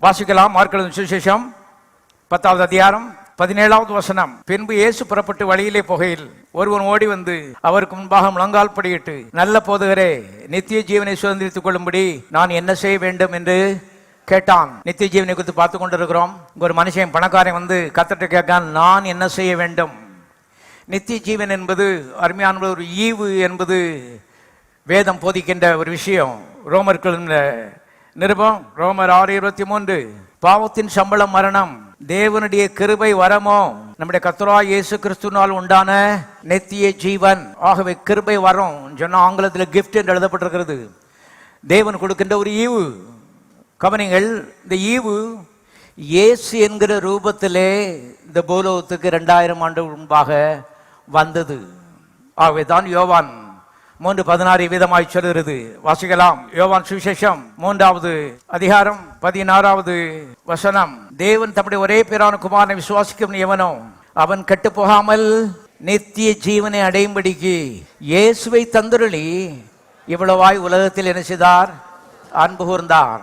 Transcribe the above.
வாசிக்கலாம். மார்க் எழுதின சுவிசேஷம் 10வது அதிகாரம் 17வது வசனம். பின்பு இயேசு புறப்பட்டு வழியிலே போகையில் ஒருவன் ஓடி வந்து அவருக்கு முன்பாக முழங்கால் படியிட்டு, நல்ல போதகரே, நித்திய ஜீவனை சுதந்திரித்துக் கொள்ளும்படி நான் என்ன செய்ய வேண்டும் என்று கேட்டான். நித்திய ஜீவனை குறித்து பார்த்து கொண்டிருக்கிறோம். ஒரு மனுஷன் பணக்காரன் வந்து கர்த்தர்ட்ட கேட்கான், நான் என்ன செய்ய வேண்டும்? நித்திய ஜீவன் என்பது அருமையான ஒரு ஈவு என்பது வேதம் போதிக்கின்ற ஒரு விஷயம். ரோமர்கள் நிருபம் ரோமர் 6:23, பாவத்தின் சம்பளம் மரணம், தேவனுடைய கிருபை வரமோ நம்முடைய கர்த்தராகிய இயேசு கிறிஸ்துவினால் உண்டான நித்திய ஜீவன். ஆகவே கிருபை வரம் சொன்ன ஆங்கிலத்தில் கிஃப்ட் என்று எழுதப்பட்டிருக்கிறது. தேவன் கொடுக்கின்ற ஒரு ஈவு. கவனிங்கள், இந்த ஈவு இயேசு என்கிற ரூபத்திலே இந்த பூலோகத்துக்கு 2000 ஆண்டு முன்பாக வந்தது. ஆகவே தான் யோவான் 3:16 விதமாய் சொல்கிறது. வாசிக்கலாம். யோவான் சுவிசேஷம் 3வது அதிகாரம் 16வது வசனம். தேவன் தம்முடைய ஒரே பேரான குமாரனை விசுவாசிக்கும் எவனோ அவன் கெட்டு போகாமல் நித்திய ஜீவனை அடையும்படிக்கு இயேசுவை தந்தருளி இவ்வளவாய் உலகத்தில் என்ன செய்தார்? அன்பு கூர்ந்தார்.